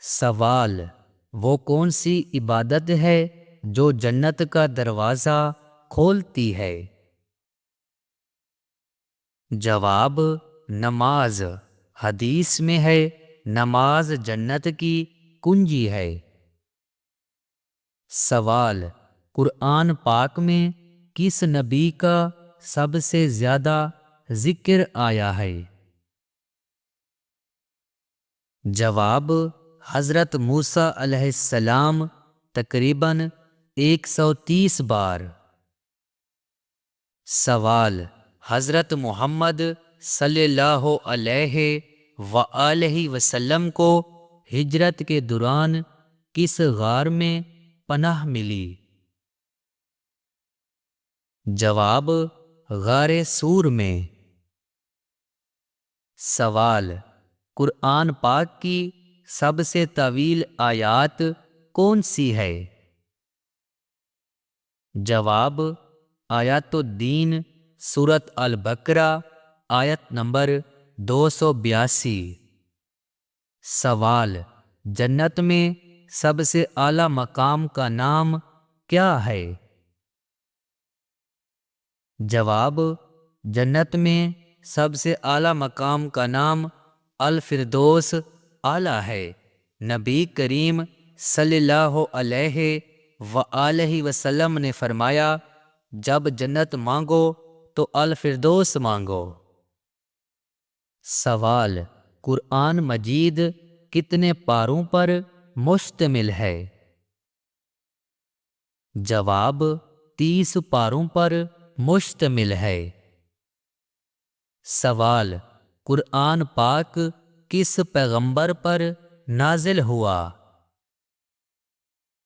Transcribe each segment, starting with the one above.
سوال: وہ کون سی عبادت ہے جو جنت کا دروازہ کھولتی ہے؟ جواب: نماز۔ حدیث میں ہے نماز جنت کی کنجی ہے۔ سوال: قرآن پاک میں کس نبی کا سب سے زیادہ ذکر آیا ہے؟ جواب: حضرت موسیٰ علیہ السلام، تقریباً 130 بار۔ سوال: حضرت محمد صلی اللہ علیہ وآلہ وسلم کو ہجرت کے دوران کس غار میں پناہ ملی؟ جواب: غار سور میں۔ سوال: قرآن پاک کی سب سے طویل آیات کون سی ہے؟ جواب: آیات الدین، سورۃ البقرہ، آیت نمبر 282۔ سوال: جنت میں سب سے اعلیٰ مقام کا نام کیا ہے؟ جواب: جنت میں سب سے اعلیٰ مقام کا نام الفردوس اعلیٰ ہے۔ نبی کریم صلی اللہ علیہ وآلہ وسلم نے فرمایا، جب جنت مانگو تو الفردوس مانگو۔ سوال: قرآن مجید کتنے پاروں پر مشتمل ہے؟ جواب: 30 پاروں پر مشتمل ہے۔ سوال: قرآن پاک کس پیغمبر پر نازل ہوا؟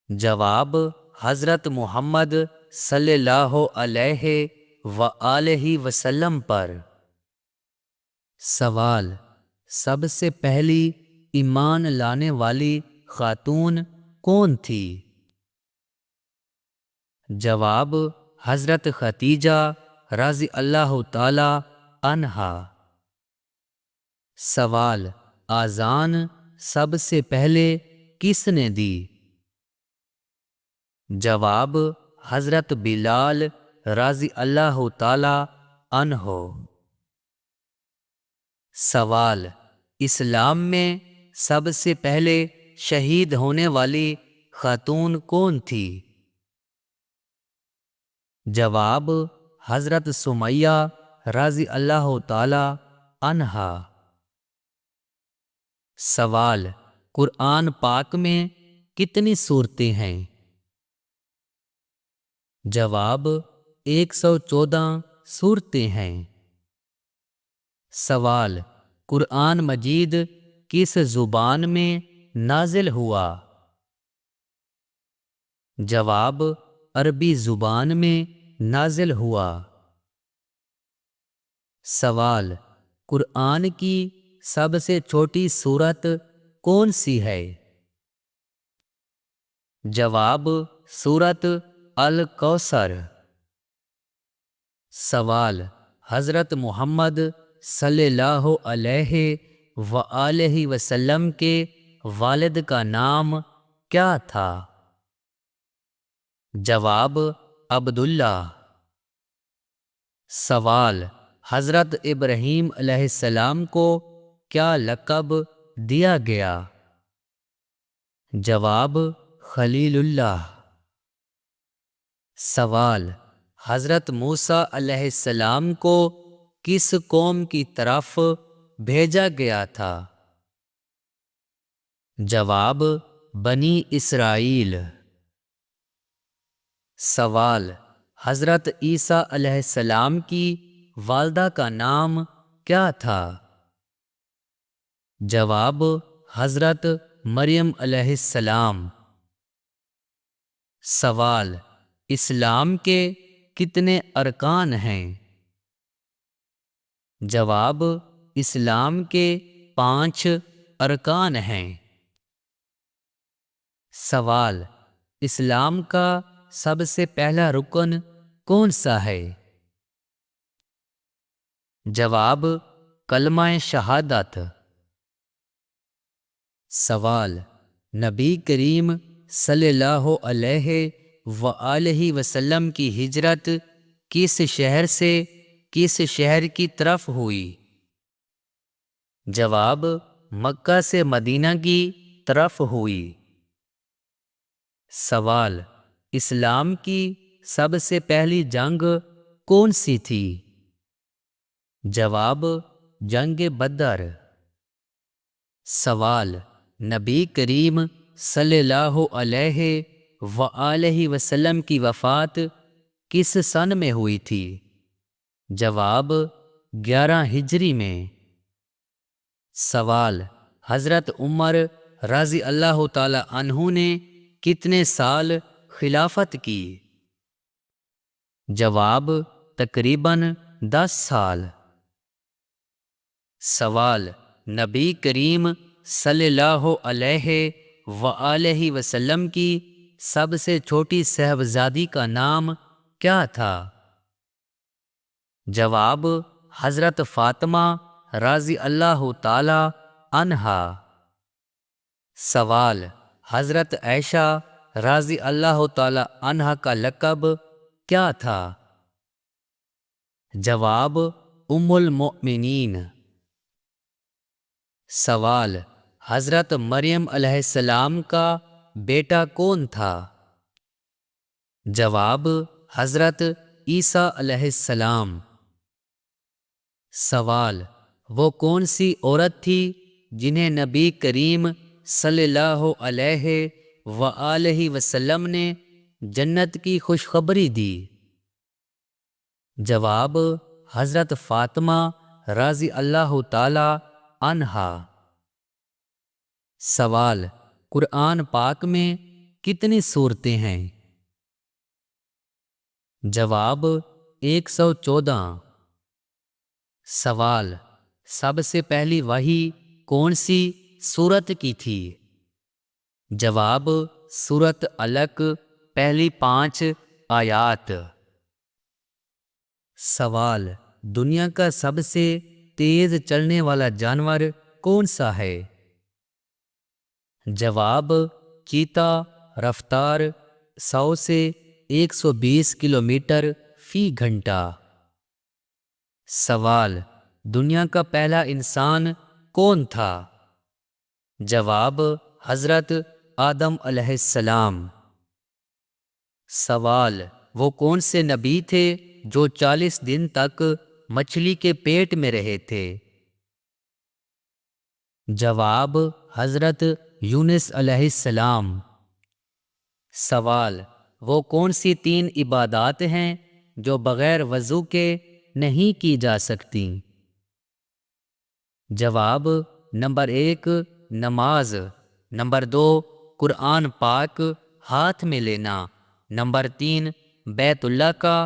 جواب: حضرت محمد صلی اللہ علیہ وآلہ وسلم پر۔ سوال: سب سے پہلی ایمان لانے والی خاتون کون تھی؟ جواب: حضرت خدیجہ رضی اللہ تعالی عنہا۔ سوال: اذان سب سے پہلے کس نے دی؟ جواب: حضرت بلال رضی اللہ تعالی عنہ۔ سوال: اسلام میں سب سے پہلے شہید ہونے والی خاتون کون تھی؟ جواب: حضرت سمیہ رضی اللہ تعالی عنہا۔ سوال: قرآن پاک میں کتنی سورتیں ہیں؟ جواب: 114 سورتیں ہیں۔ سوال: قرآن مجید کس زبان میں نازل ہوا؟ جواب: عربی زبان میں نازل ہوا۔ سوال: قرآن کی سب سے چھوٹی سورت کون سی ہے؟ جواب: سورۃ الکوثر۔ سوال: حضرت محمد صلی اللہ علیہ وآلہ وسلم کے والد کا نام کیا تھا؟ جواب: عبداللہ۔ سوال: حضرت ابراہیم علیہ السلام کو کیا لقب دیا گیا؟ جواب: خلیل اللہ۔ سوال: حضرت موسیٰ علیہ السلام کو کس قوم کی طرف بھیجا گیا تھا؟ جواب: بنی اسرائیل۔ سوال: حضرت عیسیٰ علیہ السلام کی والدہ کا نام کیا تھا؟ جواب: حضرت مریم علیہ السلام۔ سوال: اسلام کے کتنے ارکان ہیں؟ جواب: اسلام کے 5 ارکان ہیں۔ سوال: اسلام کا سب سے پہلا رکن کون سا ہے؟ جواب: کلمہ شہادت۔ سوال: نبی کریم صلی اللہ علیہ وآلہ وسلم کی ہجرت کس شہر سے کس شہر کی طرف ہوئی؟ جواب: مکہ سے مدینہ کی طرف ہوئی۔ سوال: اسلام کی سب سے پہلی جنگ کون سی تھی؟ جواب: جنگ بدر۔ سوال: نبی کریم صلی اللہ علیہ وآلہ وسلم کی وفات کس سن میں ہوئی تھی؟ جواب: 11 ہجری میں۔ سوال: حضرت عمر رضی اللہ تعالی عنہ نے کتنے سال خلافت کی؟ جواب: تقریباً 10 سال۔ سوال: نبی کریم صلی اللہ علیہ وآلہ وسلم کی سب سے چھوٹی صاحبزادی کا نام کیا تھا؟ جواب: حضرت فاطمہ رضی اللہ تعالی عنہا۔ سوال: حضرت عائشہ رضی اللہ تعالی عنہا کا لقب کیا تھا؟ جواب: ام المؤمنین۔ سوال: حضرت مریم علیہ السلام کا بیٹا کون تھا؟ جواب: حضرت عیسیٰ علیہ السلام۔ سوال: وہ کون سی عورت تھی جنہیں نبی کریم صلی اللہ علیہ وآلہ وسلم نے جنت کی خوشخبری دی؟ جواب: حضرت فاطمہ رضی اللہ تعالی عنہا۔ سوال: قرآن پاک میں کتنی سورتیں ہیں؟ جواب: 114۔ سوال: سب سے پہلی وحی کون سی سورت کی تھی؟ جواب: سورت علق، پہلی 5 آیات۔ سوال: دنیا کا سب سے تیز چلنے والا جانور کون سا ہے؟ جواب: چیتا، رفتار 100 سے 120 کلومیٹر فی گھنٹہ۔ سوال: دنیا کا پہلا انسان کون تھا؟ جواب: حضرت آدم علیہ السلام۔ سوال: وہ کون سے نبی تھے جو 40 دن تک مچھلی کے پیٹ میں رہے تھے؟ جواب: حضرت یونس علیہ السلام۔ سوال: وہ کون سی 3 عبادات ہیں جو بغیر وضو کے نہیں کی جا سکتی؟ جواب: نمبر 1 نماز، نمبر 2 قرآن پاک ہاتھ میں لینا، نمبر 3 بیت اللہ کا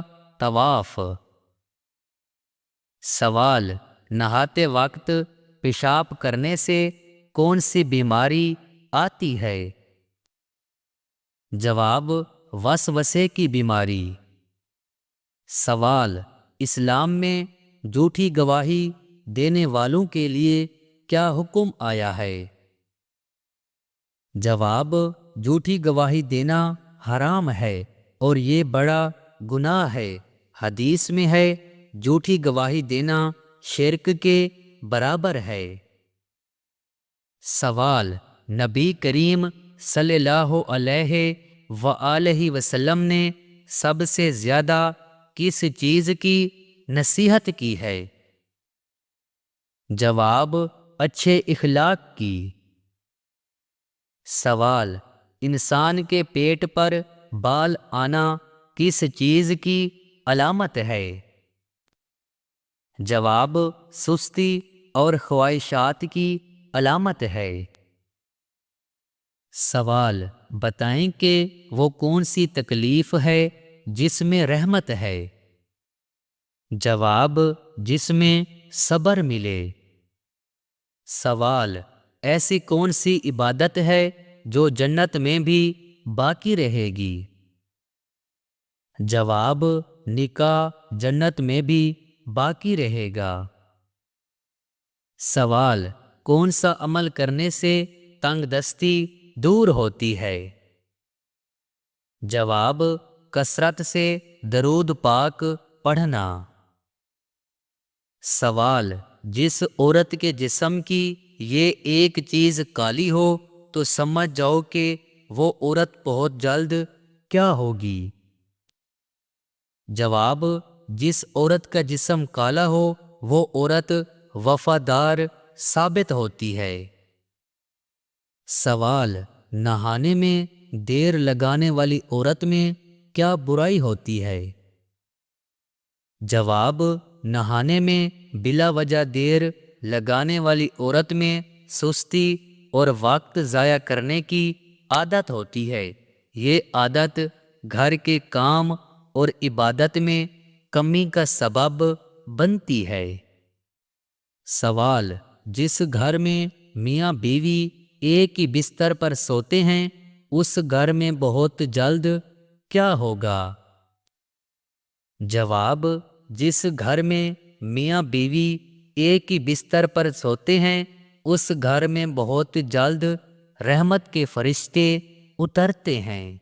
طواف۔ سوال: نہاتے وقت پیشاب کرنے سے کون سی بیماری آتی ہے؟ جواب: وسوسے کی بیماری۔ سوال: اسلام میں جھوٹی گواہی دینے والوں کے لیے کیا حکم آیا ہے؟ جواب: جھوٹی گواہی دینا حرام ہے اور یہ بڑا گناہ ہے۔ حدیث میں ہے، جھوٹی گواہی دینا شرک کے برابر ہے۔ سوال: نبی کریم صلی اللہ علیہ وآلہ وسلم نے سب سے زیادہ کس چیز کی نصیحت کی ہے؟ جواب: اچھے اخلاق کی۔ سوال: انسان کے پیٹ پر بال آنا کس چیز کی علامت ہے؟ جواب: سستی اور خواہشات کی علامت ہے۔ سوال: بتائیں کہ وہ کون سی تکلیف ہے جس میں رحمت ہے؟ جواب: جس میں صبر ملے۔ سوال: ایسی کون سی عبادت ہے جو جنت میں بھی باقی رہے گی؟ جواب: نکاح جنت میں بھی باقی رہے گا۔ سوال: کون سا عمل کرنے سے تنگ دستی دور ہوتی ہے۔ جواب: کثرت سے درود پاک پڑھنا۔ سوال: جس عورت کے جسم کی یہ ایک چیز کالی ہو تو سمجھ جاؤ کہ وہ عورت بہت جلد کیا ہوگی؟ جواب: جس عورت کا جسم کالا ہو وہ عورت وفادار ثابت ہوتی ہے۔ سوال: نہانے میں دیر لگانے والی عورت میں کیا برائی ہوتی ہے؟ جواب: نہانے میں بلا وجہ دیر لگانے والی عورت میں سستی اور وقت ضائع کرنے کی عادت ہوتی ہے۔ یہ عادت گھر کے کام اور عبادت میں کمی کا سبب بنتی ہے۔ سوال: جس گھر میں میاں بیوی ایک ہی بستر پر سوتے ہیں اس گھر میں بہت جلد کیا ہوگا؟ جواب: جس گھر میں میاں بیوی ایک ہی بستر پر سوتے ہیں اس گھر میں بہت جلد رحمت کے فرشتے اترتے ہیں۔